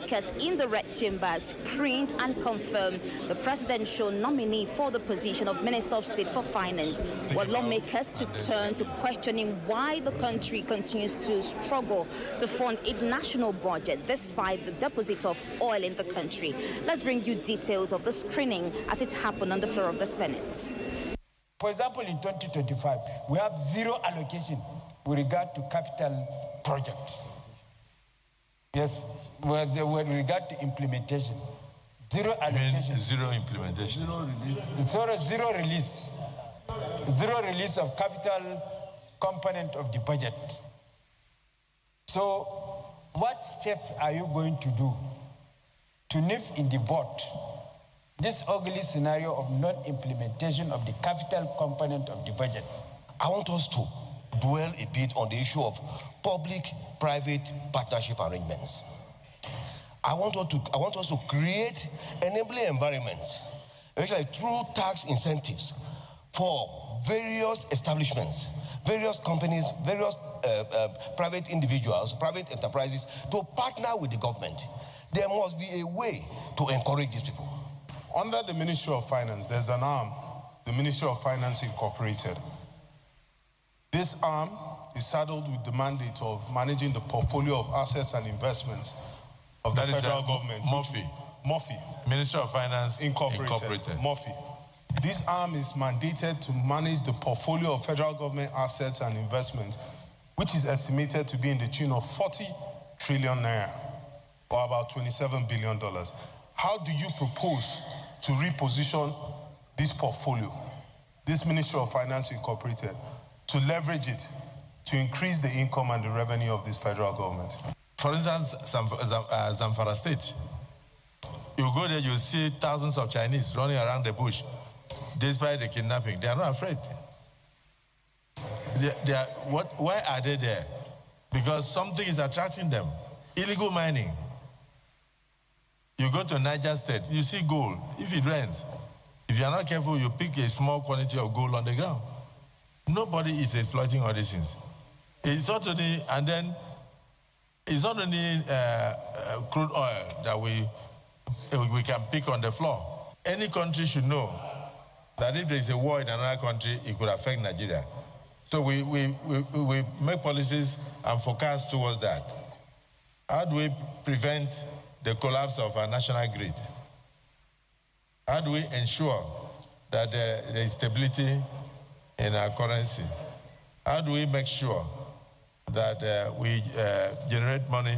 lawmakers in the Red Chamber screened and confirmed the presidential nominee for the position of Minister of State for Finance, while lawmakers took turns questioning why the country continues to struggle to fund its national budget despite the deposit of oil in the country. Let's bring you details of the screening as it happened on the floor of the Senate. For example, in 2025, we have zero allocation with regard to capital projects. Yes, with regard to implementation. Zero allocation. Zero implementation. Zero release. Zero release of capital component of the budget. So, what steps are you going to do to nip in the bud this ugly scenario of non-implementation of the capital component of the budget? I want us to dwell a bit on the issue of public-private partnership arrangements. I want us to create enabling environments, actually through tax incentives for various establishments, various companies, various private individuals, private enterprises to partner with the government. There must be a way to encourage these people. Under the Ministry of Finance, there's an arm, the Ministry of Finance Incorporated. This arm is saddled with the mandate of managing the portfolio of assets and investments of the federal government. MOFI. Ministry of Finance Incorporated. MOFI. This arm is mandated to manage the portfolio of federal government assets and investments, which is estimated to be in the tune of 40 trillion naira, or about $27 billion. How do you propose to reposition this portfolio, this Ministry of Finance Incorporated, to leverage it, to increase the income and the revenue of this federal government? For instance, Zamfara State. You go there, you see thousands of Chinese running around the bush. Despite the kidnapping, they are not afraid. Why are they there? Because something is attracting them. Illegal mining. You go to Niger State, you see gold. If it rains, if you are not careful, you pick a small quantity of gold on the ground. Nobody is exploiting all these things. It's not only, and then it's not only crude oil that we can pick on the floor. Any country should know that if there is a war in another country, it could affect Nigeria. So we make policies and forecast towards that. How do we prevent the collapse of our national grid? How do we ensure that there is stability in our currency? How do we make sure that we generate money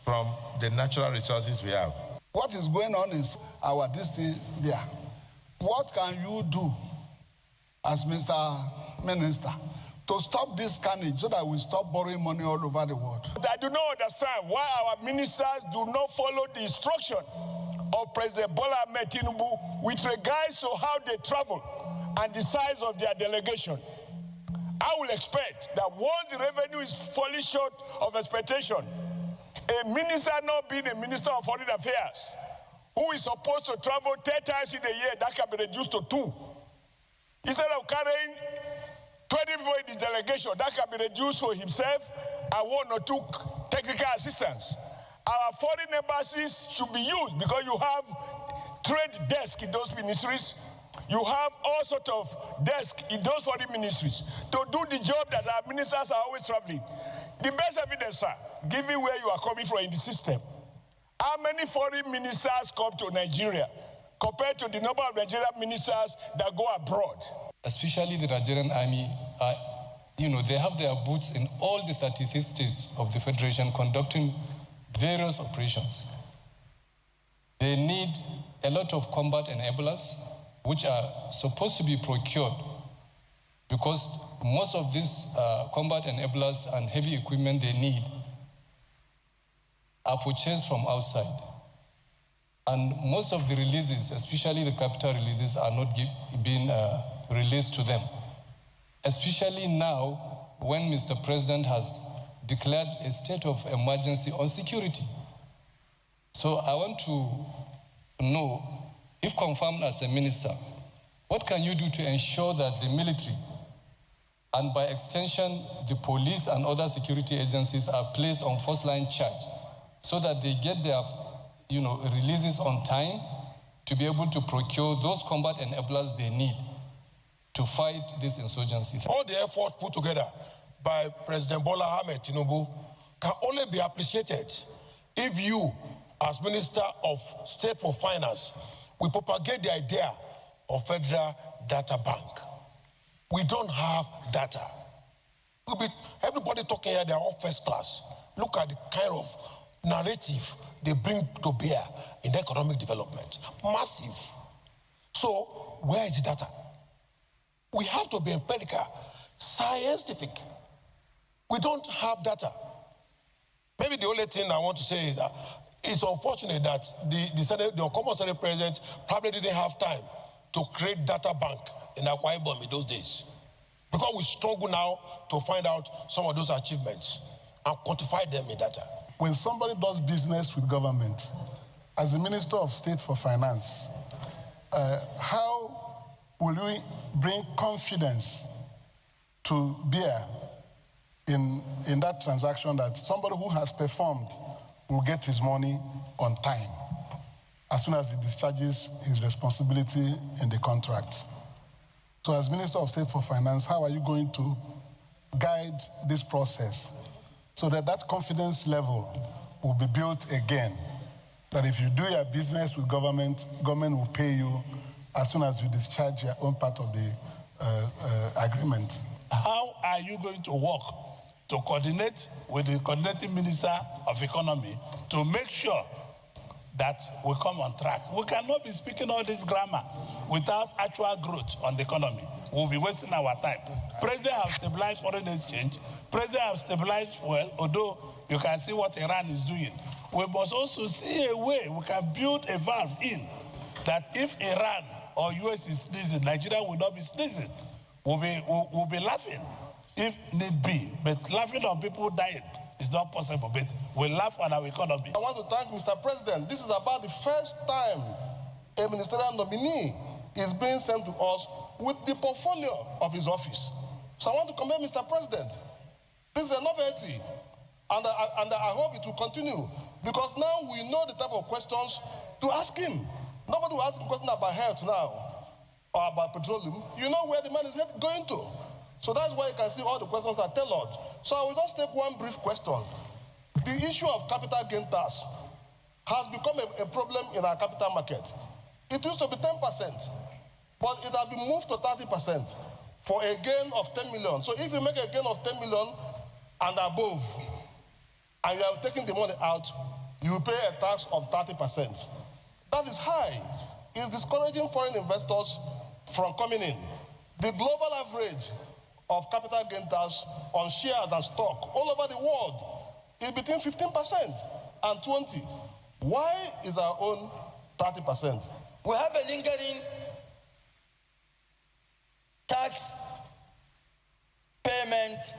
from the natural resources we have? What is going on in our district there? What can you do as Mr. Minister to stop this carnage so that we stop borrowing money all over the world? I do not understand why our ministers do not follow the instruction of President Bola Ahmed Tinubu with regards to how they travel and the size of their delegation. I will expect that once the revenue is falling short of expectation, a minister not being a minister of foreign affairs, who is supposed to travel 10 times in a year, that can be reduced to 2. Instead of carrying 20 people in the delegation, that can be reduced for himself and 1 or 2 technical assistants. Our foreign embassies should be used because you have trade desk in those ministries. You have all sorts of desks in those foreign ministries to do the job that our ministers are always traveling. The best evidence, sir, given where you are coming from in the system, how many foreign ministers come to Nigeria compared to the number of Nigerian ministers that go abroad? Especially the Nigerian army, they have their boots in all the 33 states of the Federation conducting various operations. They need a lot of combat enablers, which are supposed to be procured, because most of these combat enablers and heavy equipment they need are purchased from outside. And most of the releases, especially the capital releases, are not being released to them. Especially now, when Mr. President has declared a state of emergency on security. So I want to know, if confirmed as a minister, what can you do to ensure that the military, and by extension, the police and other security agencies are placed on first-line charge so that they get their releases on time to be able to procure those combat enablers they need to fight this insurgency. All the effort put together by President Bola Ahmed Tinubu can only be appreciated if you, as Minister of State for Finance, will propagate the idea of Federal Data Bank. We don't have data. Everybody talking here, they're all first class. Look at the kind of narrative they bring to bear in the economic development. Massive. So, where is the data? We have to be empirical, scientific. We don't have data. Maybe the only thing I want to say is that it's unfortunate that the Common Senate President probably didn't have time to create data bank in Akwa Ibom in those days. Because we struggle now to find out some of those achievements and quantify them in data. When somebody does business with government, as the Minister of State for Finance, how will we bring confidence to bear in that transaction that somebody who has performed will get his money on time as soon as he discharges his responsibility in the contract? So as Minister of State for Finance, how are you going to guide this process so that that confidence level will be built again? That if you do your business with government, government will pay you as soon as you discharge your own part of the agreement. How are you going to work to coordinate with the coordinating Minister of Economy to make sure that we come on track? We cannot be speaking all this grammar without actual growth on the economy. We'll be wasting our time. President has stabilized foreign exchange. President has stabilized fuel, although you can see what Iran is doing. We must also see a way we can build a valve in that if Iran or US is sneezing, Nigeria will not be sneezing. We'll be laughing if need be. But laughing on people dying is not possible. But we'll laugh on our economy. I want to thank Mr. President. This is about the first time a ministerial nominee is being sent to us with the portfolio of his office. So I want to commend Mr. President. This is a novelty, and I hope it will continue, because now we know the type of questions to ask him. Nobody will ask him questions about health now or about petroleum. You know where the man is going to. So that's why you can see all the questions are tailored. So I will just take one brief question. The issue of capital gain tax has become a problem in our capital market. It used to be 10%, but it has been moved to 30% for a gain of 10 million. So if you make a gain of 10 million and above, and you are taking the money out, you pay a tax of 30%. That is high. It's discouraging foreign investors from coming in. The global average of capital gain tax on shares and stock all over the world is between 15% and 20%. Why is our own 30%? We have a lingering tax payment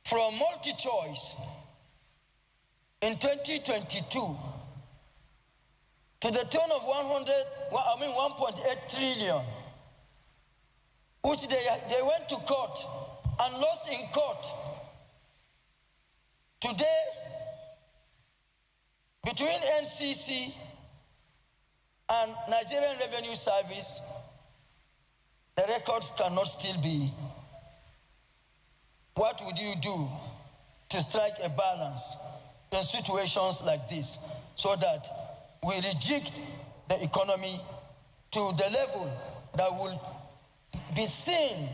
from MultiChoice in 2022 to the tune of 1.8 trillion, which they went to court and lost in court. Today, between NCC and Nigerian Revenue Service, the records cannot still be. What would you do to strike a balance in situations like this so that we reject the economy to the level that will be seen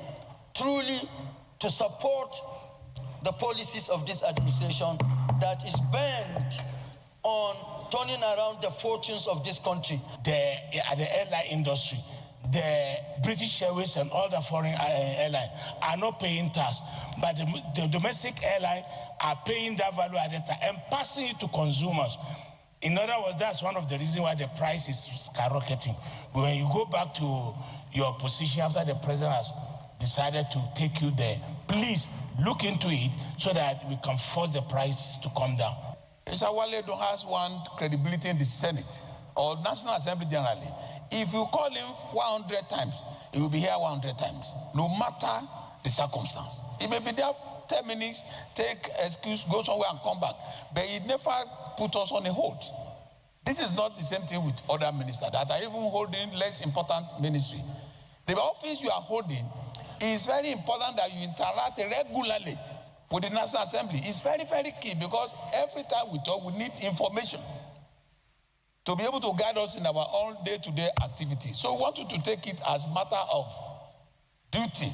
truly to support the policies of this administration that is bent on turning around the fortunes of this country? The airline industry, the British Airways and all the foreign airlines are not paying tax, but the domestic airline are paying that value added tax and passing it to consumers. In other words, that's one of the reasons why the price is skyrocketing. When you go back to your position after the president has decided to take you there, please look into it so that we can force the price to come down. Wale don't have one credibility in the Senate or National Assembly generally. If you call him 100 times, he will be here 100 times, no matter the circumstance. He may be there 10 minutes, take excuse, go somewhere and come back. But he never put us on a hold. This is not the same thing with other ministers that are even holding less important ministry. The office you are holding, it's very important that you interact regularly with the National Assembly. It's very, very key because every time we talk, we need information to be able to guide us in our own day-to-day activities. So we want you to take it as a matter of duty,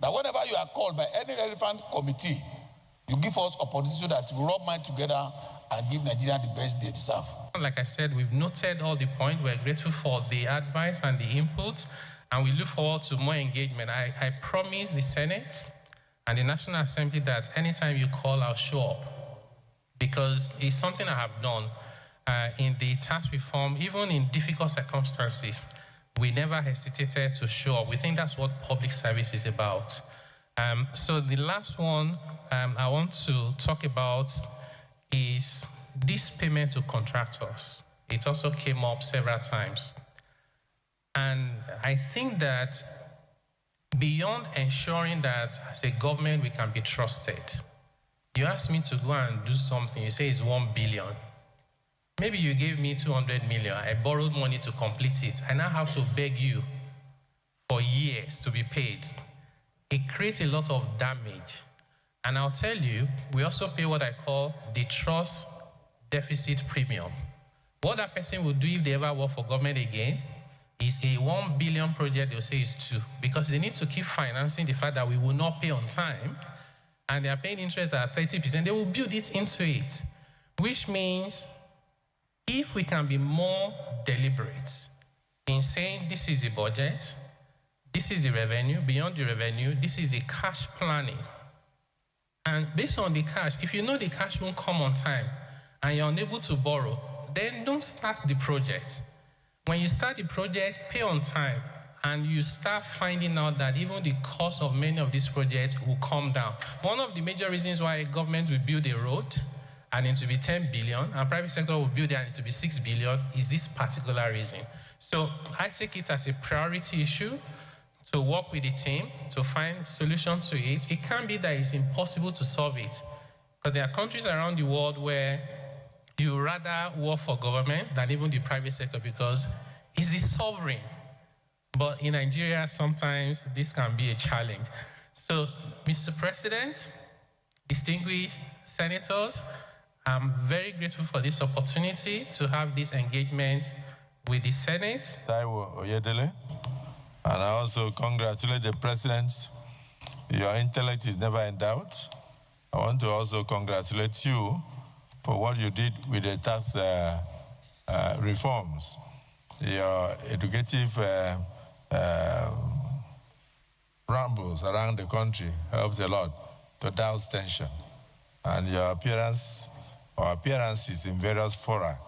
that whenever you are called by any relevant committee, you give us opportunity so that we rub minds together and give Nigeria the best they deserve. Like I said, we've noted all the points. We're grateful for the advice and the input, and we look forward to more engagement. I promise the Senate and the National Assembly that anytime you call, I'll show up, because it's something I have done in the tax reform. Even in difficult circumstances, we never hesitated to show up. We think that's what public service is about. So the last one I want to talk about is this payment to contractors. It also came up several times. And I think that beyond ensuring that as a government we can be trusted, you ask me to go and do something, you say it's 1 billion. Maybe you gave me 200 million, I borrowed money to complete it, I now have to beg you for years to be paid. It creates a lot of damage. And I'll tell you, we also pay what I call the trust deficit premium. What that person will do if they ever work for government again is a 1 billion project, they'll say it's 2, because they need to keep financing the fact that we will not pay on time, and they are paying interest at 30%, they will build it into it, which means if we can be more deliberate in saying this is the budget, this is the revenue, beyond the revenue, this is the cash planning. And based on the cash, if you know the cash won't come on time and you're unable to borrow, then don't start the project. When you start the project, pay on time, and you start finding out that even the cost of many of these projects will come down. One of the major reasons why government will build a road and it will be 10 billion, and private sector will build it and it will be 6 billion, is this particular reason. So I take it as a priority issue to work with the team to find solutions to it. It can't be that it's impossible to solve it, because there are countries around the world where you rather work for government than even the private sector because it's the sovereign. But in Nigeria, sometimes this can be a challenge. So, Mr. President, distinguished senators, I'm very grateful for this opportunity to have this engagement with the Senate. Taiwo Oyedele. And I also congratulate the President. Your intellect is never in doubt. I want to also congratulate you for what you did with the tax reforms. Your educative rambles around the country helped a lot to douse tension. And your appearance or appearances in various fora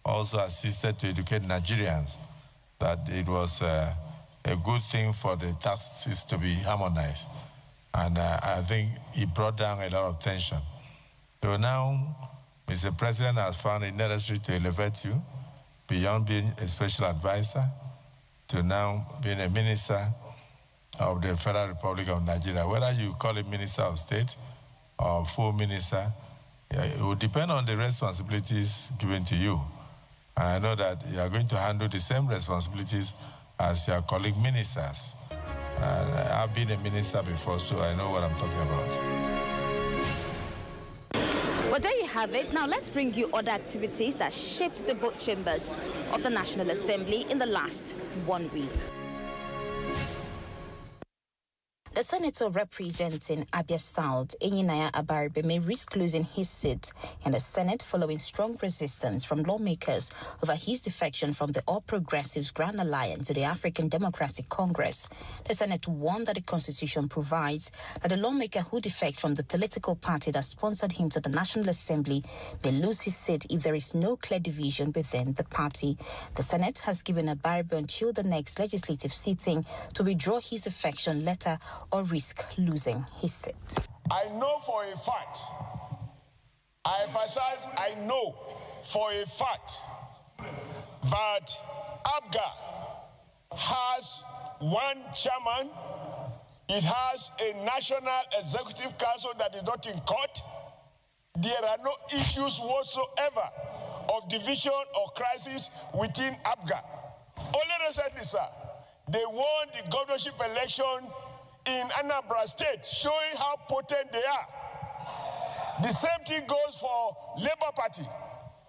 also assisted to educate Nigerians that it was a good thing for the taxes to be harmonized. And I think it brought down a lot of tension. So now, Mr. President has found it necessary to elevate you beyond being a special advisor to now being a minister of the Federal Republic of Nigeria. Whether you call it Minister of State or full minister, it will depend on the responsibilities given to you. And I know that you are going to handle the same responsibilities as your colleague ministers. And I've been a minister before, so I know what I'm talking about. Well, there you have it. Now let's bring you other activities that shaped the both chambers of the National Assembly in the last 1 week. The senator representing Abia South, Enyinaya Abaribe, may risk losing his seat in the Senate following strong resistance from lawmakers over his defection from the All Progressives Grand Alliance to the African Democratic Congress. The Senate warned that the Constitution provides that a lawmaker who defects from the political party that sponsored him to the National Assembly may lose his seat if there is no clear division within the party. The Senate has given Abaribe until the next legislative sitting to withdraw his defection letter or risk losing his seat. I know for a fact, I emphasize, I know for a fact that APGA has one chairman It has a National Executive Council that is not in court. There are no issues whatsoever of division or crisis within APGA. Only recently, sir, they won the governorship election in Anambra State, showing how potent they are. The same thing goes for Labour Party.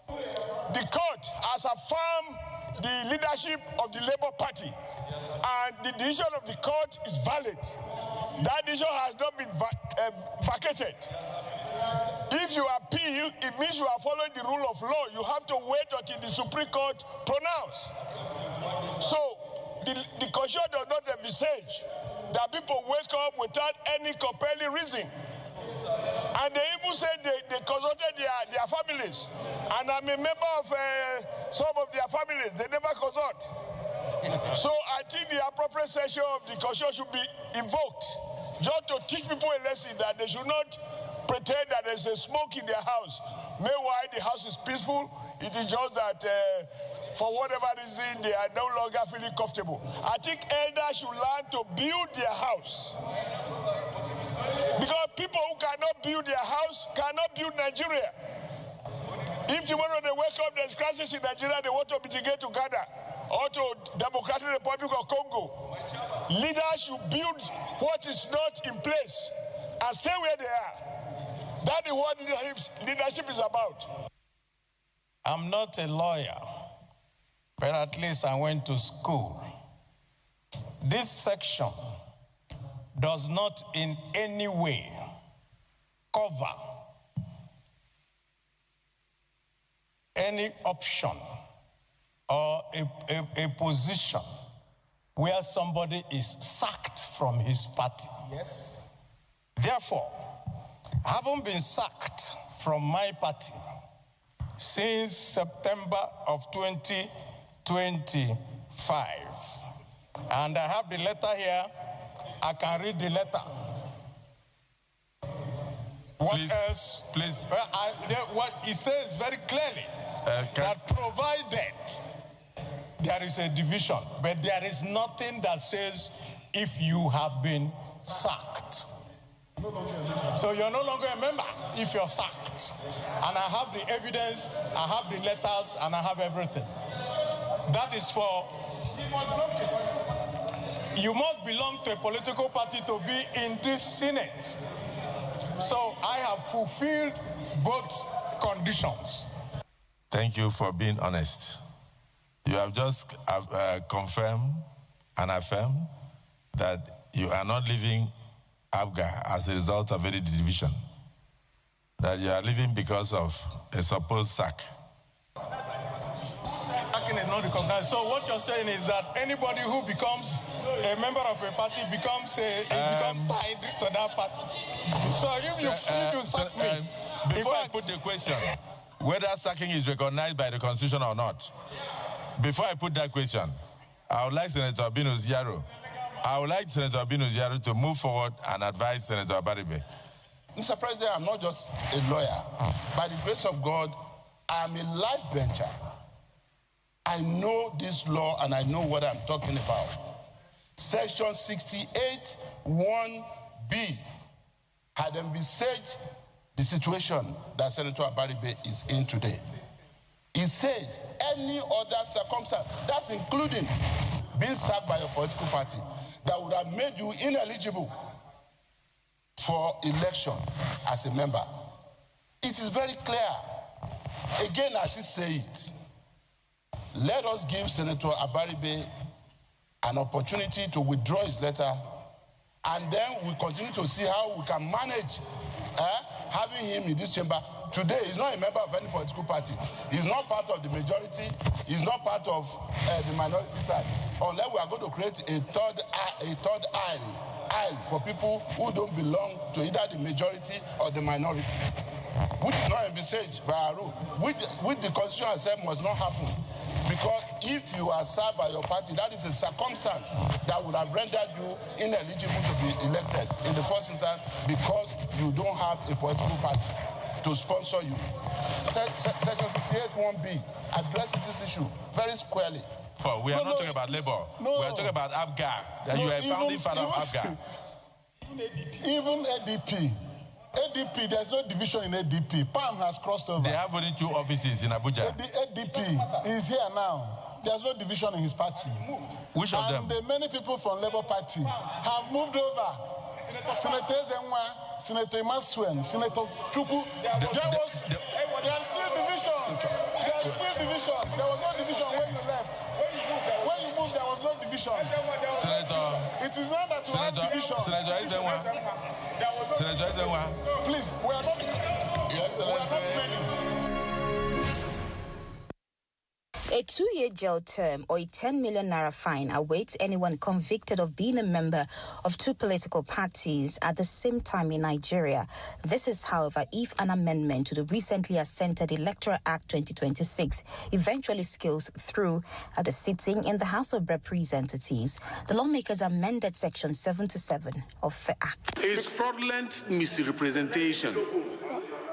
The court has affirmed the leadership of the Labour Party, and the decision of the court is valid. That decision has not been vacated. If you appeal, it means you are following the rule of law. You have to wait until the Supreme Court pronounce. So the constitution does not envisage that people wake up without any compelling reason. And they even said they consulted their families. And I'm a member of some of their families. They never consult. So I think the appropriate session of the constitution should be invoked, just to teach people a lesson that they should not pretend that there's a smoke in their house. Meanwhile, the house is peaceful. It is just that for whatever reason, they are no longer feeling comfortable. I think elders should learn to build their house. Because people who cannot build their house cannot build Nigeria. If tomorrow they wake up, there's crisis in Nigeria, they want to mitigate to Ghana or to Democratic Republic of Congo. Leaders should build what is not in place and stay where they are. That is what leadership is about. I'm not a lawyer, but at least I went to school. This section does not in any way cover any option or a position where somebody is sacked from his party. Yes. Therefore, having been sacked from my party since September of 2025, and I have the letter here, I can read the letter. What please, else? Please. What he says very clearly, that provided there is a division, but there is nothing that says if you have been sacked. So you're no longer a member if you're sacked. And I have the evidence, I have the letters, and I have everything. That is for... You must belong to a political party to be in this Senate. So I have fulfilled both conditions. Thank you for being honest. You have just confirmed and affirmed that you are not leaving APGA as a result of any division, that you are leaving because of a supposed sack. Sacking is not recognized. So what you're saying is that anybody who becomes a member of a party becomes tied to that party. So if you sack me... Before I put the question, whether sacking is recognized by the Constitution or not, before I put that question, I would like Senator Albino Ziaro to move forward and advise Senator Abaribe. Mr. President, I'm not just a lawyer. By the grace of God, I'm a life bencher. I know this law and I know what I'm talking about. Section 68(1)(b had envisaged the situation that Senator Abaribe is in today. It says any other circumstance, that's including being sacked by your political party, that would have made you ineligible for election as a member. It is very clear. Again, as he says, let us give Senator Abaribe an opportunity to withdraw his letter, and then we continue to see how we can manage having him in this chamber. Today, he's not a member of any political party. He's not part of the majority. He's not part of the minority side. Unless we are going to create a third aisle for people who don't belong to either the majority or the minority, which is not envisaged by our rule, which the Constitution has said must not happen. Because if you are served by your party, that is a circumstance that would have rendered you ineligible to be elected in the first instance because you don't have a political party to sponsor you. Section 68(1)(b) addresses this issue very squarely. Oh, we are not talking about Labour. We are talking about APGA. That you are a founding father of APGA. Even ADP. ADP, there's no division in ADP. PAM has crossed over. They have only 2 offices in Abuja. ADP is here now. There's no division in his party. Which of them? And the many people from Labour Party have moved over. Senator Zenwa, Senator Imasuen, Senator Chuku. There are still division. There is still division. There was no division when you left. When you moved, there was no division. Senator. It is not that you have division. Senator Zenwa. Please, we are not ready. A 2-year jail term or a 10 million naira fine awaits anyone convicted of being a member of 2 political parties at the same time in Nigeria. This is, however, if an amendment to the recently assented Electoral Act 2026 eventually scales through at the sitting in the House of Representatives. The lawmakers amended Section 77 of the Act. It's fraudulent misrepresentation.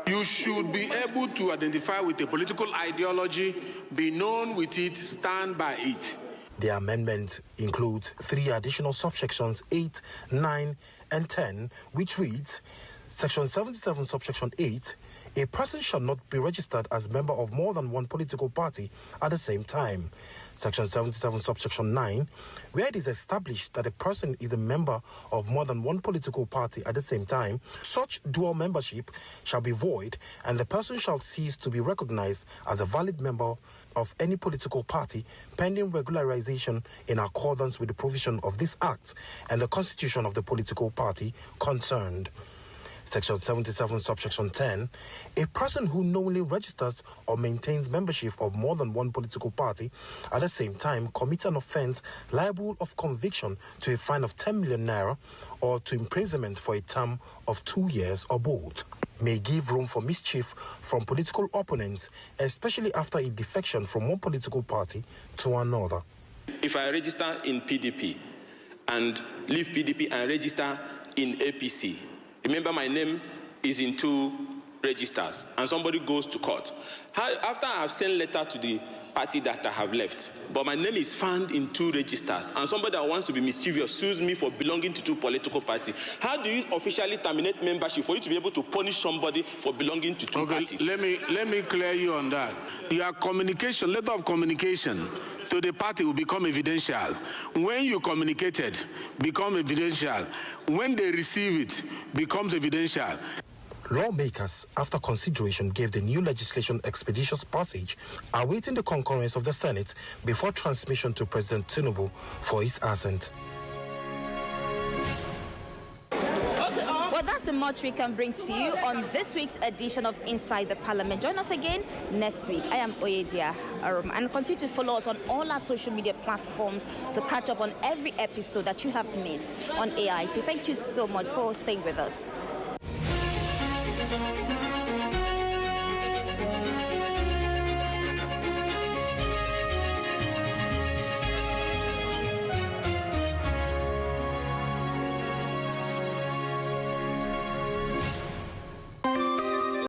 You should be able to identify with a political ideology, be known with it, stand by it. The amendment includes 3 additional subsections 8, 9, and 10, which reads, Section 77, subsection 8, a person shall not be registered as member of more than 1 political party at the same time. Section 77, subsection 9, where it is established that a person is a member of more than 1 political party at the same time, such dual membership shall be void, and the person shall cease to be recognized as a valid member of any political party pending regularization in accordance with the provision of this Act and the constitution of the political party concerned. Section 77, subsection 10, a person who knowingly registers or maintains membership of more than 1 political party at the same time commits an offence liable of conviction to a fine of 10 million naira or to imprisonment for a term of 2 years or both, may give room for mischief from political opponents, especially after a defection from one political party to another. If I register in PDP and leave PDP and register in APC, remember, my name is in 2 registers, and somebody goes to court. After I have sent letter to the party that I have left, but my name is found in 2 registers, and somebody that wants to be mischievous sues me for belonging to 2 political parties, how do you officially terminate membership for you to be able to punish somebody for belonging to 2 parties? Let me clear you on that. Your communication, letter of communication to the party will become evidential. When you communicated, become evidential. When they receive it, becomes evidential. Lawmakers, after consideration, gave the new legislation expeditious passage, awaiting the concurrence of the Senate before transmission to President Tinubu for his assent. Well, that's the much we can bring to you on this week's edition of Inside the Parliament. Join us again next week. I am Oyedia Arum, and continue to follow us on all our social media platforms to catch up on every episode that you have missed on AIT. Thank you so much for staying with us.